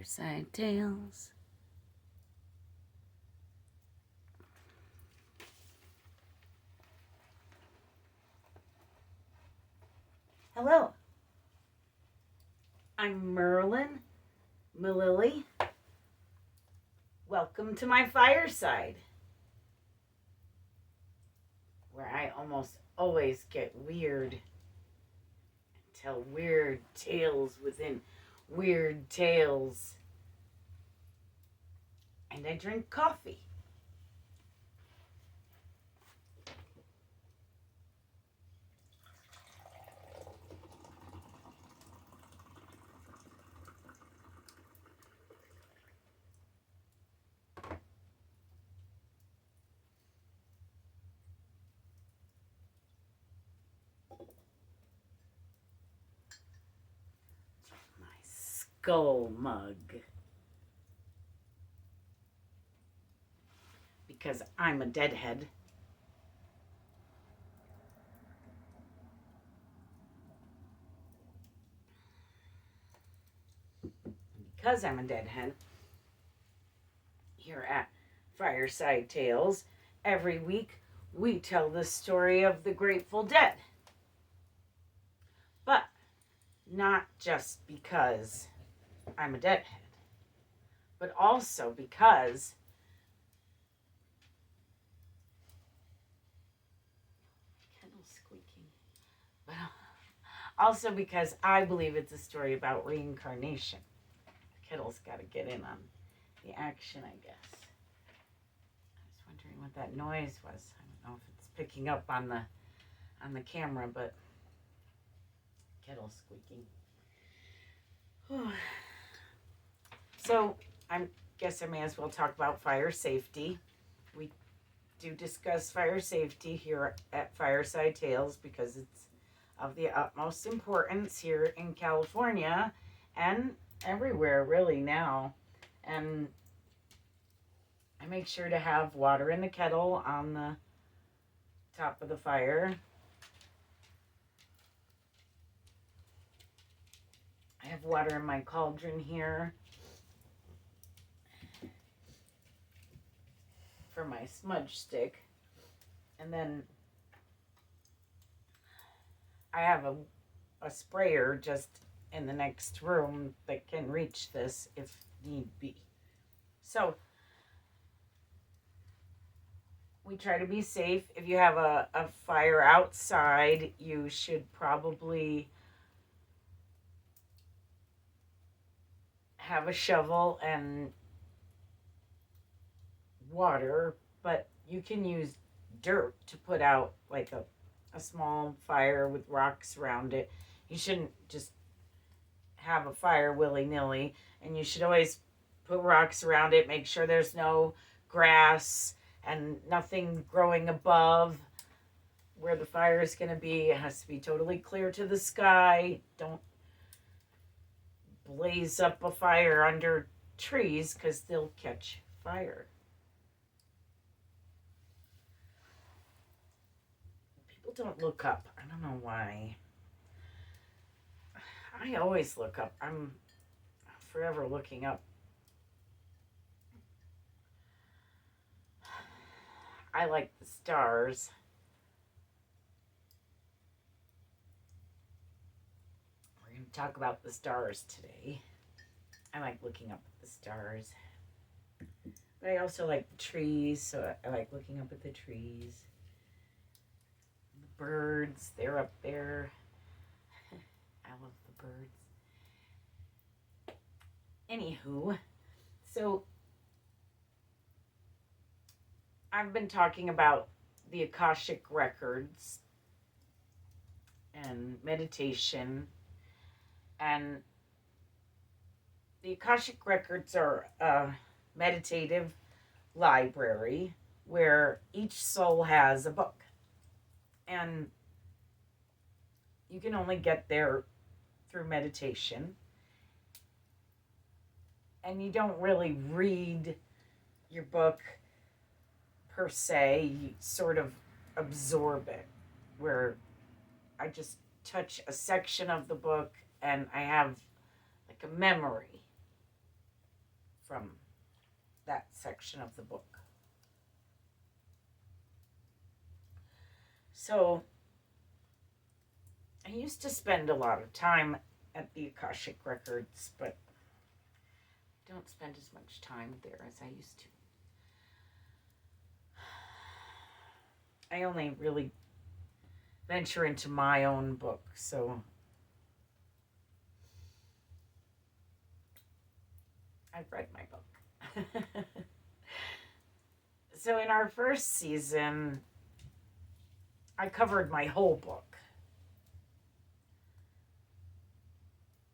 Fireside Tales. Hello, I'm Merlin, Mililli. Welcome to my fireside, where I almost always get weird and tell weird tales within weird tales. And I drink coffee. My skull mug. Because I'm a deadhead. Because I'm a deadhead, here at Fireside Tales, every week we tell the story of the Grateful Dead. But not just because I'm a deadhead, but also because I believe it's a story about reincarnation. Kettle's got to get in on the action, I guess. I was wondering what that noise was. I don't know if it's picking up on the camera, but Kettle's squeaking. So I guess I may as well talk about fire safety. We do discuss fire safety here at Fireside Tales because it's of the utmost importance here in California and everywhere really now. And I make sure to have water in the kettle on the top of the fire. I have water in my cauldron here for my smudge stick. And then I have a sprayer just in the next room that can reach this if need be. So we try to be safe. If you have a fire outside, you should probably have a shovel and water, but you can use dirt to put out like a small fire with rocks around it. You shouldn't just have a fire willy-nilly, and you should always put rocks around it. Make sure there's no grass and nothing growing above where the fire is going to be. It has to be totally clear to the sky. Don't blaze up a fire under trees because they'll catch fire. People don't look up. I don't know why. I always look up. I'm forever looking up. I like the stars. We're going to talk about the stars today. I like looking up at the stars. But I also like the trees, so I like looking up at the trees. The birds, they're up there. I love the birds. Anywho, so I've been talking about the Akashic records and meditation, and the Akashic records are a meditative library where each soul has a book, and you can only get there through meditation, and you don't really read your book per se. You sort of absorb it, where I just touch a section of the book and I have like a memory from that section of the book. So I used to spend a lot of time at the Akashic Records, but I don't spend as much time there as I used to. I only really venture into my own book, so I've read my book. So in our first season, I covered my whole book,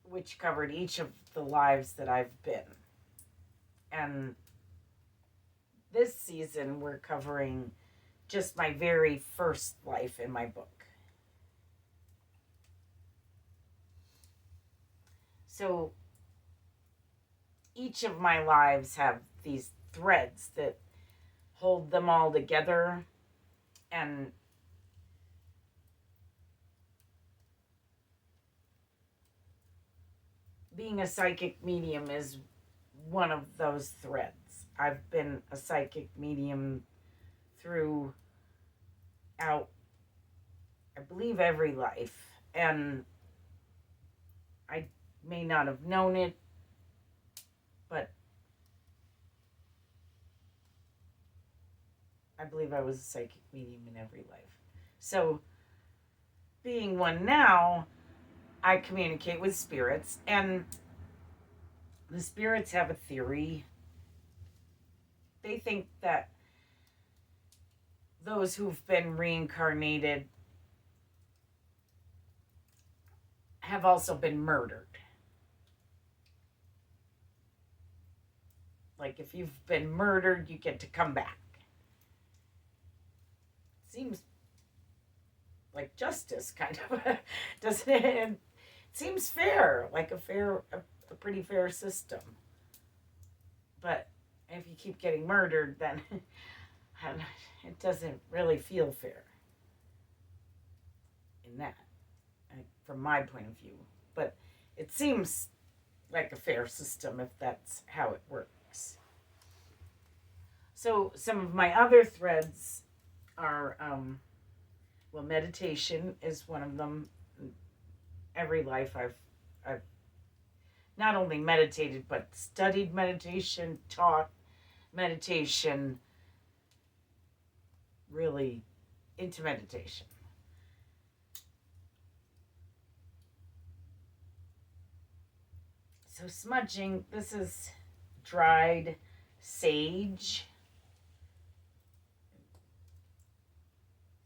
which covered each of the lives that I've been. And this season, we're covering just my very first life in my book. So each of my lives have these threads that hold them all together, and being a psychic medium is one of those threads. I've been a psychic medium throughout, I believe, every life, and I may not have known it, but I believe I was a psychic medium in every life. So, being one now, I communicate with spirits, and the spirits have a theory. They think that those who've been reincarnated have also been murdered. Like, if you've been murdered, you get to come back. Seems like justice, kind of, doesn't it? And it seems fair, like a pretty fair system. But if you keep getting murdered, then it doesn't really feel fair in that, from my point of view. But it seems like a fair system if that's how it works. So some of my other threads are, meditation is one of them. Every life I've not only meditated, but studied meditation, taught meditation, really into meditation. So smudging, this is dried sage.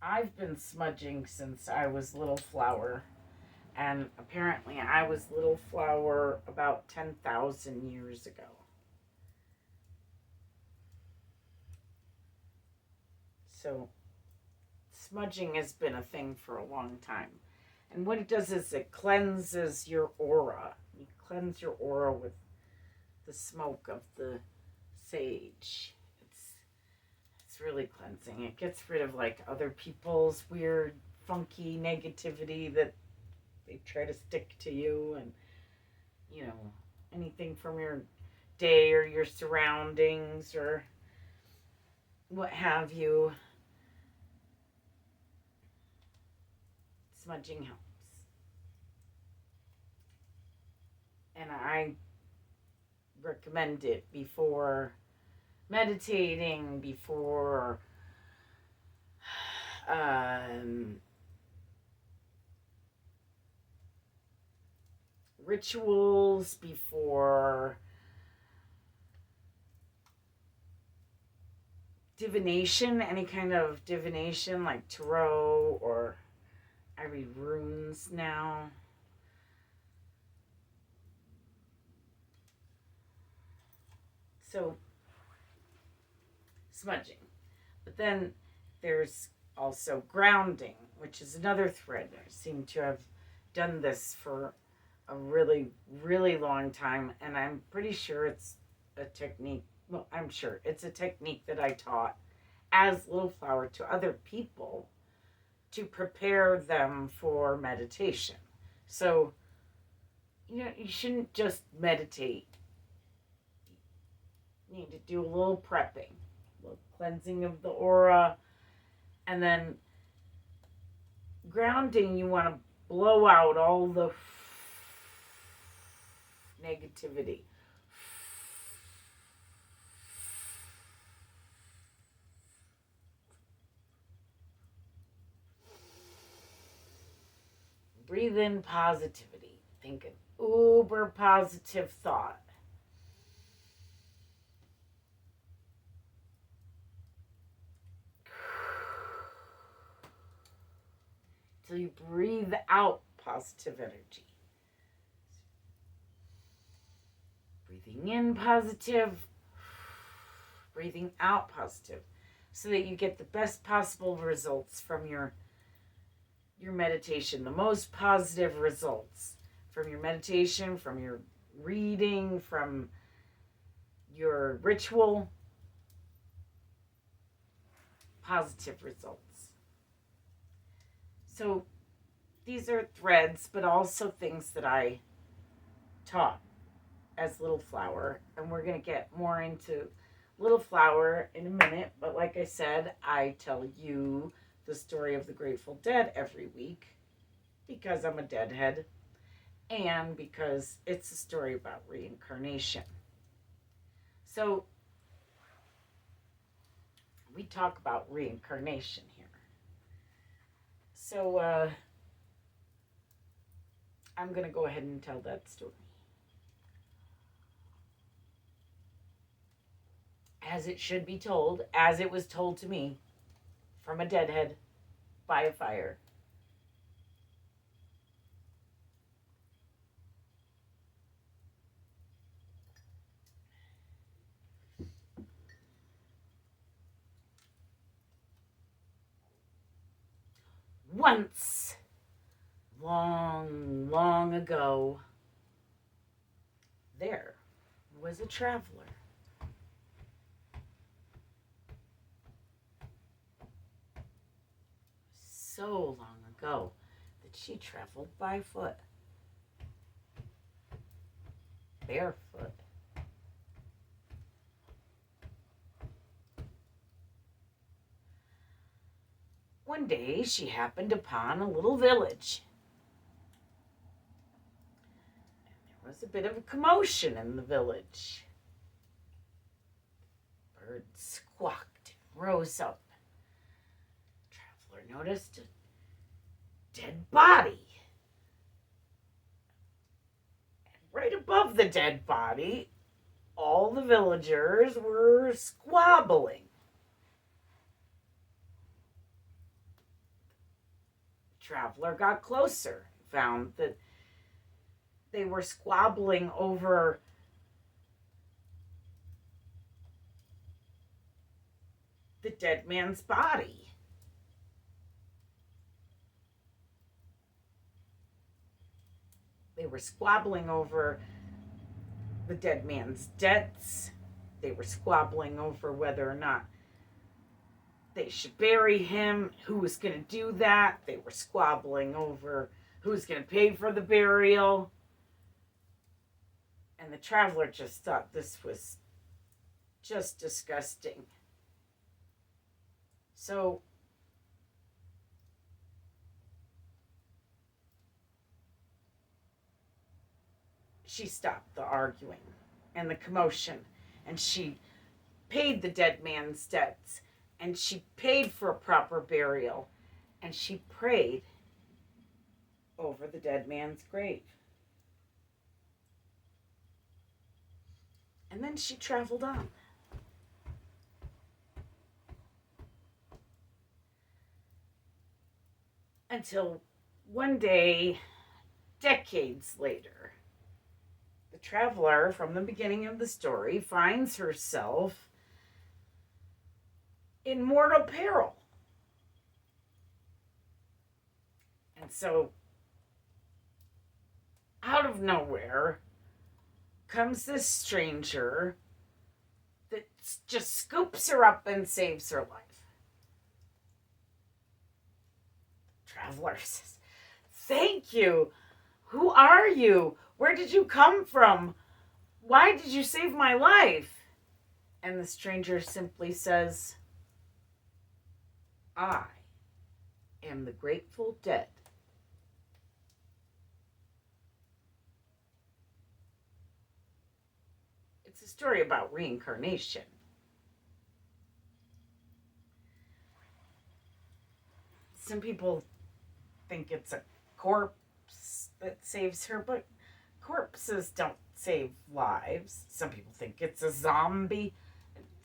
I've been smudging since I was Little Flower, and apparently I was Little Flower about 10,000 years ago. So smudging has been a thing for a long time. And what it does is it cleanses your aura. You cleanse your aura with the smoke of the sage. It's really cleansing. It gets rid of like other people's weird, funky negativity that they try to stick to you, and anything from your day or your surroundings or what have you. Smudging helps. And I recommend it before meditating, before rituals, before divination, any kind of divination like tarot, or I read runes now. So smudging. But then there's also grounding, which is another thread. I seem to have done this for a really, really long time, and I'm pretty sure it's a technique. Well, I'm sure it's a technique that I taught as Little Flower to other people to prepare them for meditation. So, you shouldn't just meditate. need to do a little prepping, a little cleansing of the aura, and then grounding. You want to blow out all the negativity. Breathe in positivity. Think an uber positive thought. Till you breathe out positive energy. Breathing in positive, breathing out positive, so that you get the best possible results from your meditation, the most positive results from your meditation, from your reading, from your ritual. Positive results. So these are threads, but also things that I taught as Little Flower, and we're going to get more into Little Flower in a minute. But like I said, I tell you the story of the Grateful Dead every week because I'm a deadhead and because it's a story about reincarnation. So we talk about reincarnation here. So I'm going to go ahead and tell that story. As it should be told, as it was told to me from a deadhead by a fire. Once, long, long ago, there was a traveler. So long ago that she traveled by foot, barefoot. One day she happened upon a little village. And there was a bit of a commotion in the village. Birds squawked and rose up. The traveler noticed a dead body. And right above the dead body, all the villagers were squabbling. Traveler got closer, found that they were squabbling over the dead man's body. They were squabbling over the dead man's debts. They were squabbling over whether or not they should bury him, who was going to do that. They were squabbling over who was going to pay for the burial. And the traveler just thought this was just disgusting. So she stopped the arguing and the commotion, and she paid the dead man's debts. And she paid for a proper burial. And she prayed over the dead man's grave. And then she traveled on. Until one day, decades later, the traveler from the beginning of the story finds herself in mortal peril. And so, out of nowhere, comes this stranger that just scoops her up and saves her life. Traveler says, "Thank you. Who are you? Where did you come from? Why did you save my life?" And the stranger simply says, I am the Grateful Dead. It's a story about reincarnation. Some people think it's a corpse that saves her, but corpses don't save lives. Some people think it's a zombie.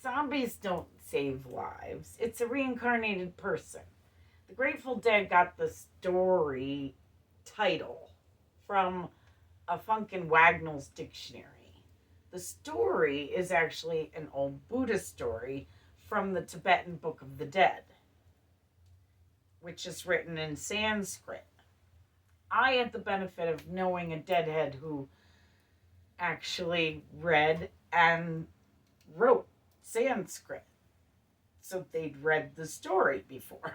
Zombies don't save lives. It's a reincarnated person. The Grateful Dead got the story title from a Funkin' Wagnall's dictionary. The story is actually an old Buddhist story from the Tibetan Book of the Dead, which is written in Sanskrit. I had the benefit of knowing a deadhead who actually read and wrote Sanskrit. So they'd read the story before.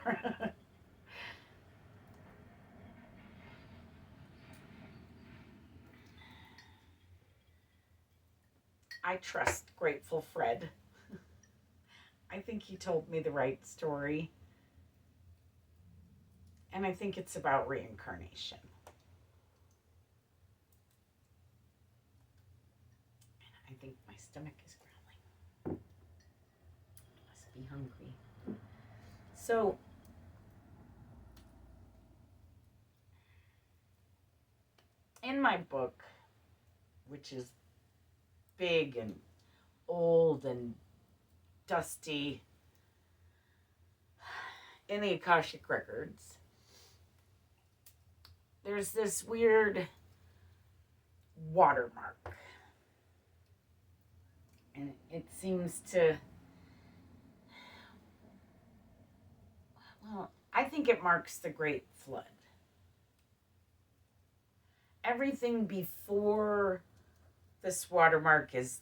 I trust Grateful Fred. I think he told me the right story. And I think it's about reincarnation. I think my stomach is growling. I must be hungry. So, in my book, which is big and old and dusty, in the Akashic Records, there's this weird watermark. And it seems to, well, I think it marks the Great Flood. Everything before this watermark is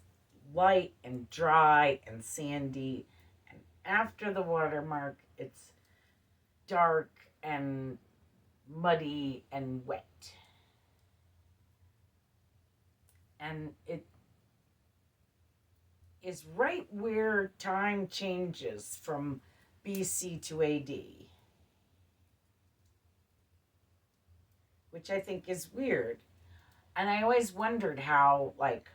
light and dry and sandy. And after the watermark, it's dark and muddy and wet. And it is right where time changes from BC to AD, which I think is weird. And I always wondered how, like,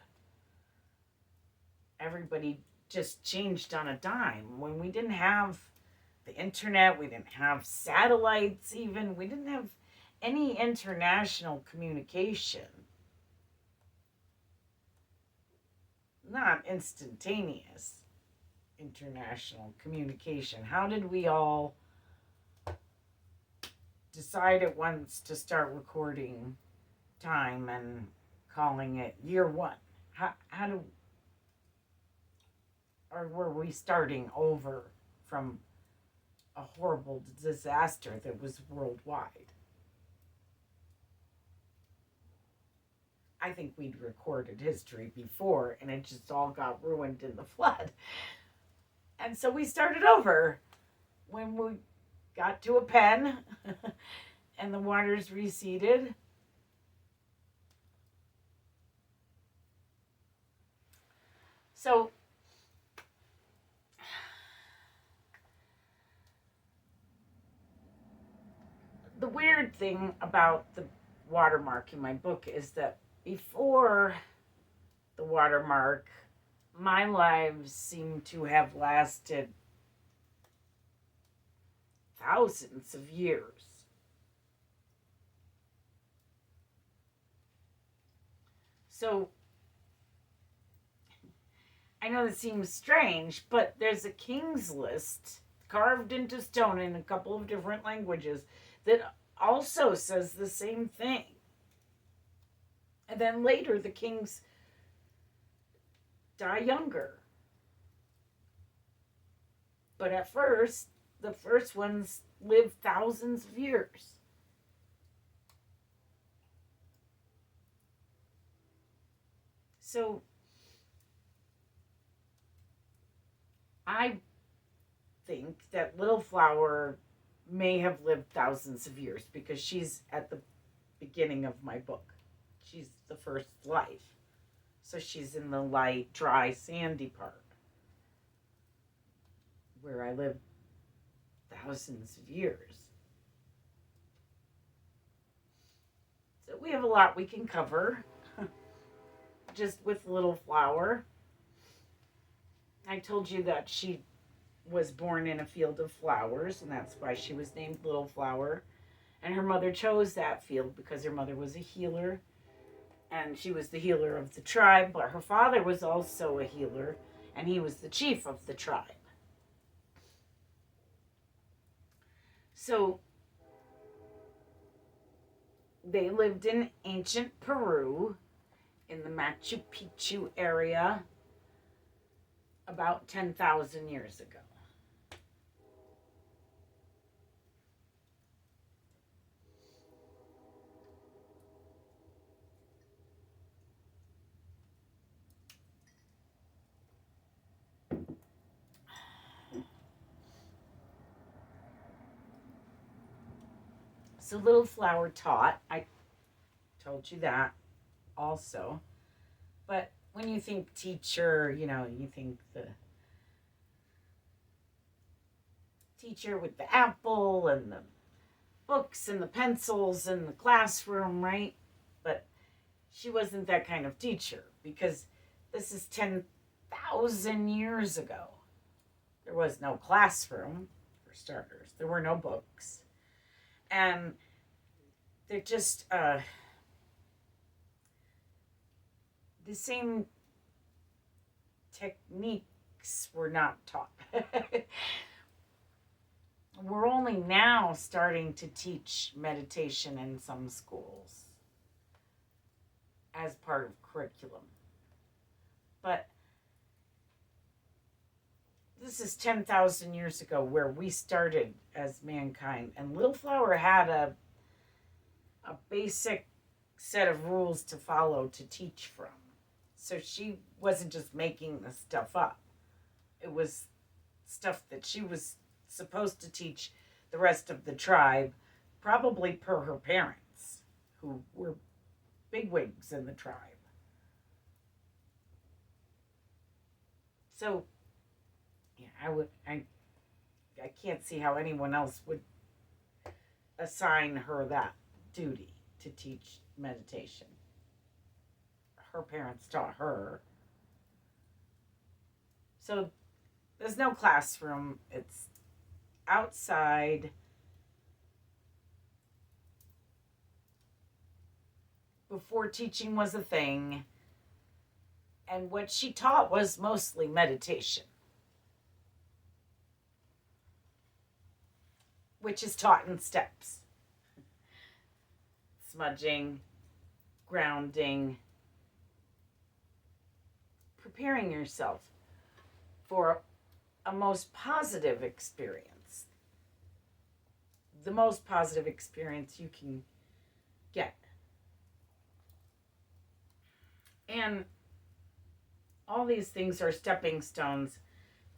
everybody just changed on a dime when we didn't have the internet, we didn't have satellites even, we didn't have any international communication. Not instantaneous international communication. How did we all decide at once to start recording time and calling it year one? How do, or were we starting over from a horrible disaster that was worldwide? I think we'd recorded history before and it just all got ruined in the flood. And so we started over when we got to a pen and the waters receded. So the weird thing about the watermark in my book is that before the watermark, my lives seem to have lasted thousands of years. So I know this seems strange, but there's a king's list carved into stone in a couple of different languages that also says the same thing. And then later the kings die younger. But at first, the first ones lived thousands of years. So I think that Little Flower may have lived thousands of years because she's at the beginning of my book. She's the first life. So she's in the light, dry, sandy part. where I lived thousands of years. So we have a lot we can cover just with Little Flower. I told you that she was born in a field of flowers, and that's why she was named Little Flower. And her mother chose that field because her mother was a healer, and she was the healer of the tribe, but her father was also a healer, and he was the chief of the tribe. So they lived in ancient Peru in the Machu Picchu area about 10,000 years ago. So Little Flower taught. I told you that also. But when you think teacher, you think the teacher with the apple and the books and the pencils and the classroom, right? But she wasn't that kind of teacher because this is 10,000 years ago. There was no classroom, for starters. There were no books. And they're just the same techniques were not taught. We're only now starting to teach meditation in some schools as part of curriculum. But this is 10,000 years ago where we started as mankind. And Little Flower had a basic set of rules to follow to teach from. So she wasn't just making the stuff up. It was stuff that she was supposed to teach the rest of the tribe, probably per her parents, who were bigwigs in the tribe. So, yeah, I can't see how anyone else would assign her that duty to teach meditation. Her parents taught her. So there's no classroom. It's outside. Before teaching was a thing. And what she taught was mostly meditation, which is taught in steps. Smudging, grounding, preparing yourself for a most positive experience. The most positive experience you can get. And all these things are stepping stones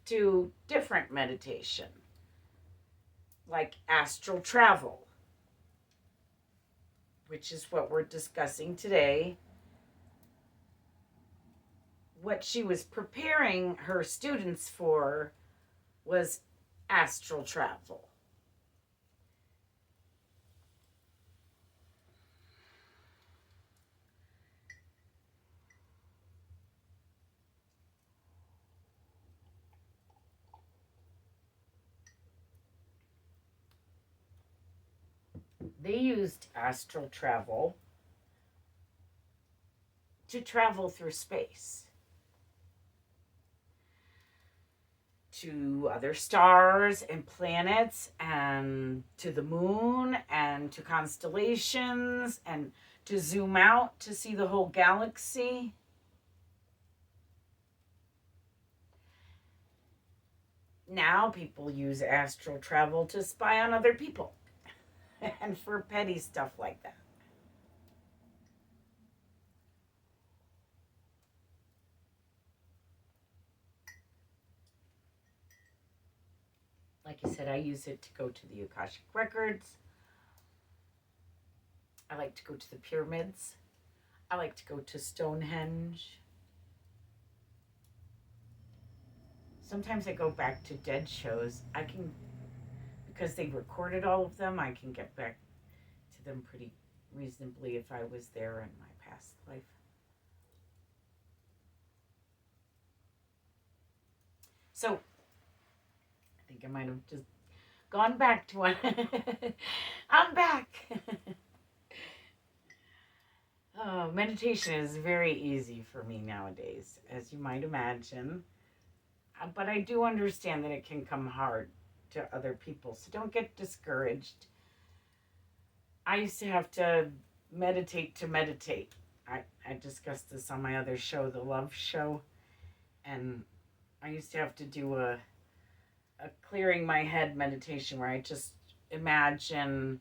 to different meditation, like astral travel, which is what we're discussing today. What she was preparing her students for was astral travel. They used astral travel to travel through space to other stars and planets and to the moon and to constellations and to zoom out to see the whole galaxy. Now people use astral travel to spy on other people and for petty stuff like that. Like I said, I use it to go to the Akashic Records. I like to go to the pyramids. I like to go to Stonehenge. sometimes I go back to dead shows. I can, because they recorded all of them, I can get back to them pretty reasonably if I was there in my past life. So, I think I might have just gone back to one. I'm back. Oh, meditation is very easy for me nowadays, as you might imagine. But I do understand that it can come hard to other people, so don't get discouraged. I used to have to meditate to meditate. I discussed this on my other show, The Love Show, and I used to have to do a clearing my head meditation where I just imagine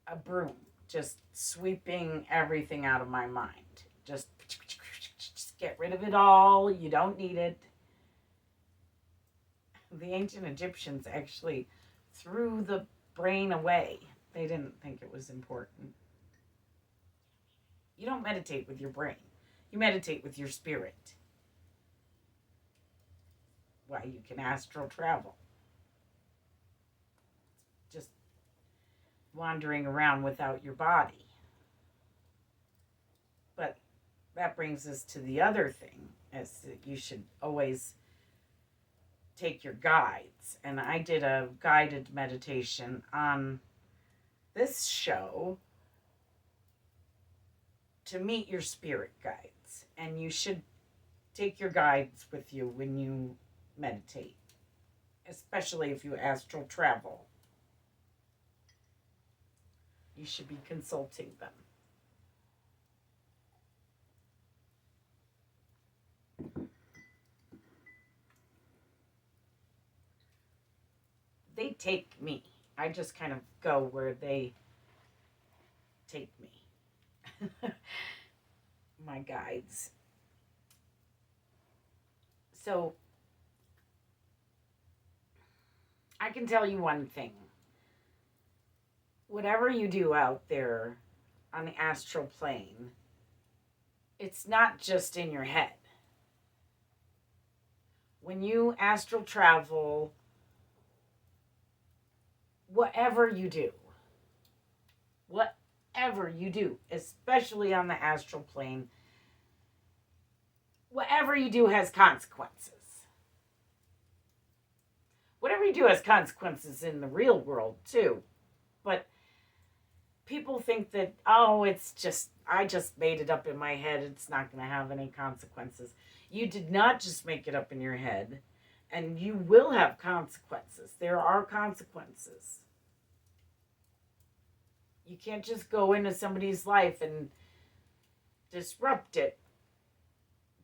a broom just sweeping everything out of my mind. Just get rid of it all. You don't need it. The ancient Egyptians actually threw the brain away. They didn't think it was important. You don't meditate with your brain. You meditate with your spirit. Why, you can astral travel. Just wandering around without your body. But that brings us to the other thing, is that you should always take your guides. And I did a guided meditation on this show to meet your spirit guides. And you should take your guides with you when you meditate, especially if you astral travel. You should be consulting them. They take me. I just kind of go where they take me. My guides. So, I can tell you one thing. Whatever you do out there on the astral plane, it's not just in your head. When you astral travel, whatever you do, especially on the astral plane, whatever you do has consequences. Whatever you do has consequences in the real world too. But people think that, oh, I just made it up in my head. It's not going to have any consequences. You did not just make it up in your head, and you will have consequences. There are consequences. You can't just go into somebody's life and disrupt it.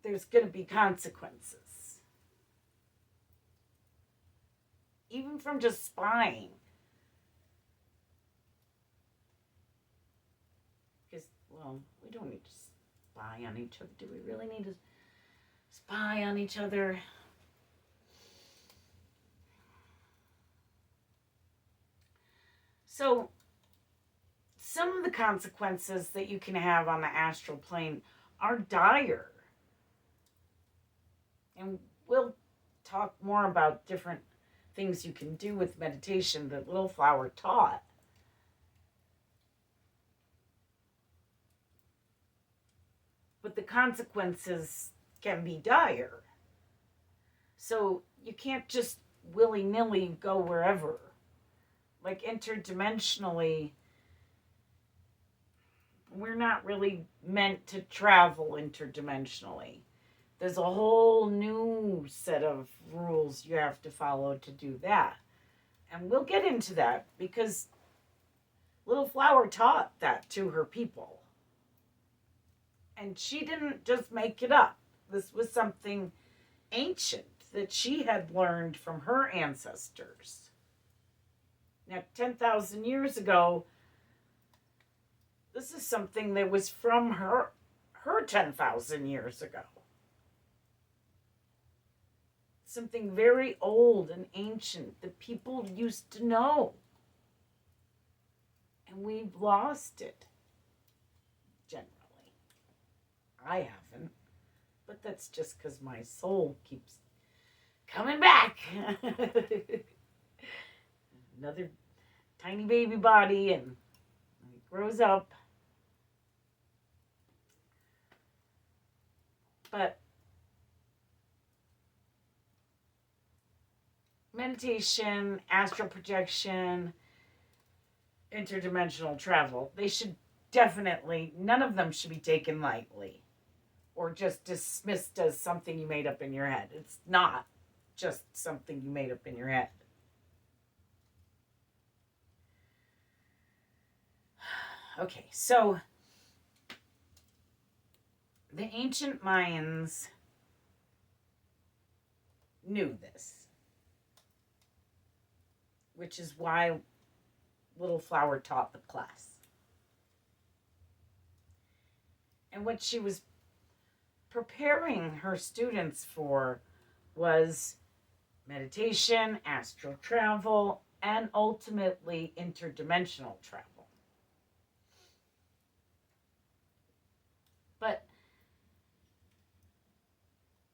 There's going to be consequences. Even from just spying. Because, well, we don't need to spy on each other. Do we really need to spy on each other? So, some of the consequences that you can have on the astral plane are dire. And we'll talk more about different things you can do with meditation that Little Flower taught. But the consequences can be dire. So you can't just willy-nilly go wherever. Like interdimensionally, we're not really meant to travel interdimensionally. There's a whole new set of rules you have to follow to do that. And we'll get into that because Little Flower taught that to her people. And she didn't just make it up. This was something ancient that she had learned from her ancestors. Now, 10,000 years ago, this is something that was from her 10,000 years ago. Something very old and ancient that people used to know. And we've lost it, generally. I haven't. But that's just because my soul keeps coming back. Another tiny baby body, and it grows up. But meditation, astral projection, interdimensional travel, they should definitely, none of them should be taken lightly or just dismissed as something you made up in your head. It's not just something you made up in your head. Okay, so the ancient Mayans knew this, which is why Little Flower taught the class. And what she was preparing her students for was meditation, astral travel, and ultimately interdimensional travel. But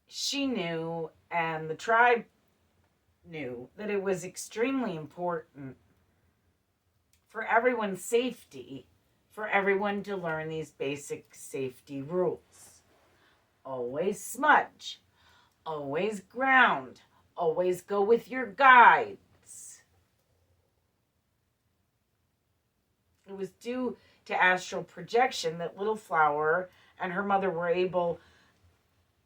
she knew, and the tribe knew, that it was extremely important for everyone's safety, for everyone to learn these basic safety rules. Always smudge. Always ground. Always go with your guides. It was due to astral projection that Little Flower and her mother were able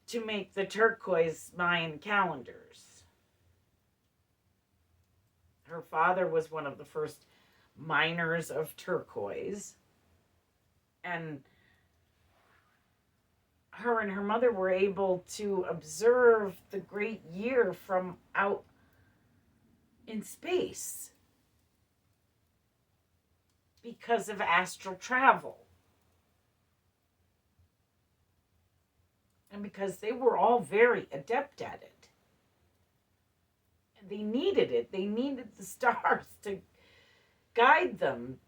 to make the turquoise Mayan calendars. Her father was one of the first miners of turquoise, and her and her mother were able to observe the great year from out in space because of astral travel. And because they were all very adept at it. And they needed it. They needed the stars to guide them.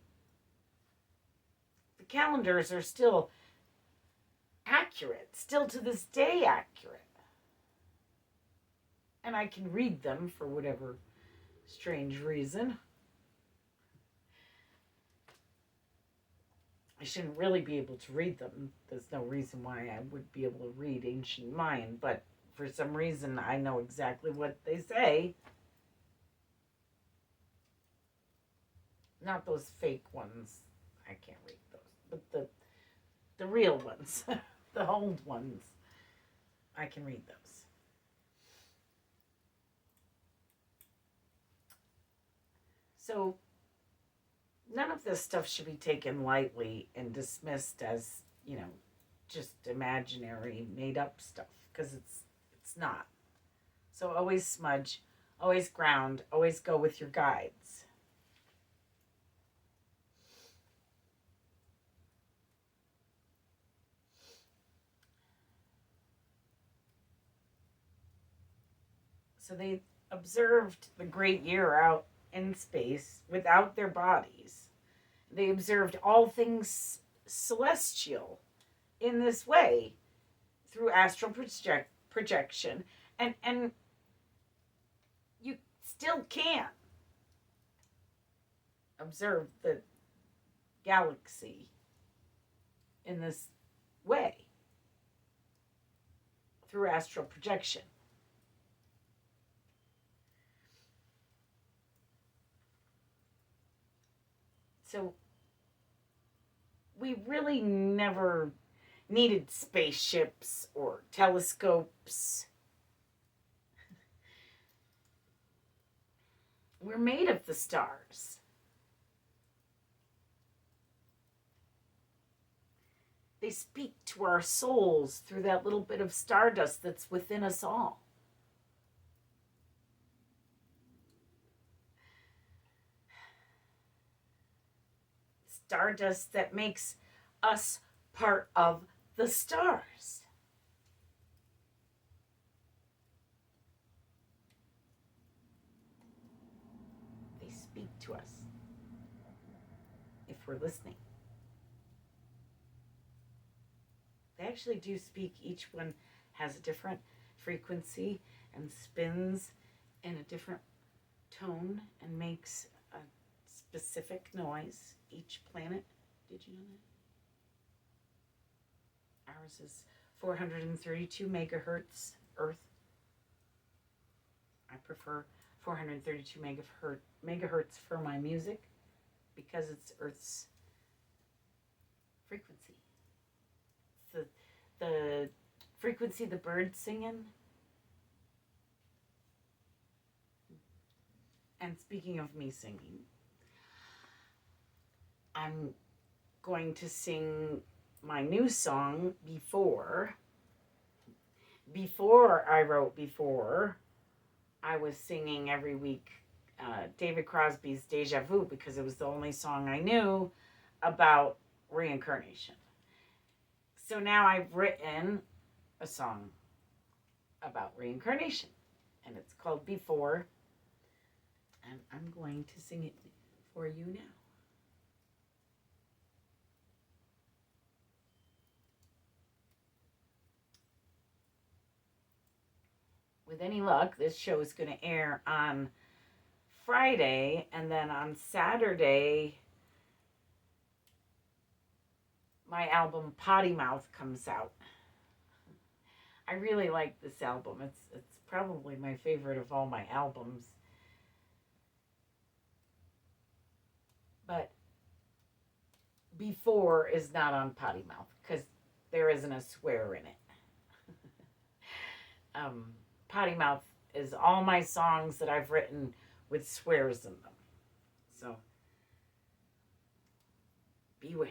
The calendars are still accurate, still to this day accurate. And I can read them for whatever strange reason. I shouldn't really be able to read them. There's no reason why I would be able to read ancient Mayan, but for some reason I know exactly what they say. Not those fake ones. I can't read those. But the real ones, the old ones, I can read those. So none of this stuff should be taken lightly and dismissed as, just imaginary, made up stuff, because it's not. So always smudge, always ground, always go with your guides. So they observed the great year out in space without their bodies. They observed all things celestial in this way through astral projection. And you still can observe the galaxy in this way through astral projection. So we really never needed spaceships or telescopes. We're made of the stars. They speak to our souls through that little bit of stardust that's within us all. Stardust that makes us part of the stars. They speak to us if we're listening. They actually do speak. Each one has a different frequency and spins in a different tone and makes a specific noise. Each planet, did you know that? Ours is 432 megahertz Earth. I prefer 432 megahertz for my music because it's Earth's frequency. It's the frequency the birds sing in. And speaking of me singing, I'm going to sing my new song, Before. Before I wrote Before, I was singing every week David Crosby's Deja Vu because it was the only song I knew about reincarnation. So now I've written a song about reincarnation, and it's called Before, and I'm going to sing it for you now. With any luck, this show is going to air on Friday, and then on Saturday, my album Potty Mouth comes out. I really like this album. It's probably my favorite of all my albums. But Before is not on Potty Mouth because there isn't a swear in it. Potty Mouth is all my songs that I've written with swears in them. So, beware.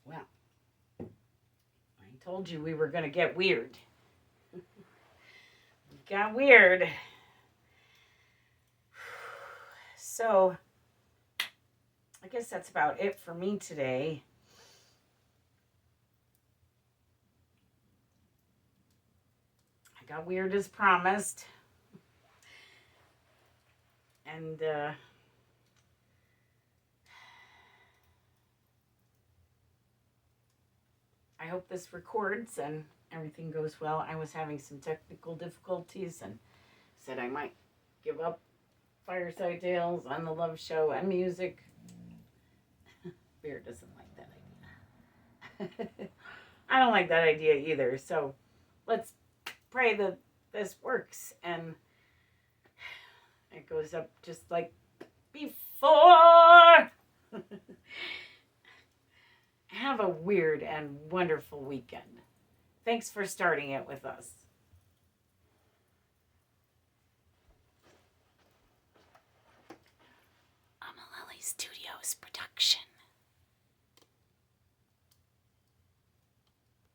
Well, I told you we were going to get weird. We got weird. So, I guess that's about it for me today. I got weird as promised. And, I hope this records and everything goes well. I was having some technical difficulties and said I might give up Fireside Tales and the Love Show and music. Bear doesn't like that idea. I don't like that idea either. So let's pray that this works and it goes up just like before. Have a weird and wonderful weekend. Thanks for starting it with us. A Mililli Studios production.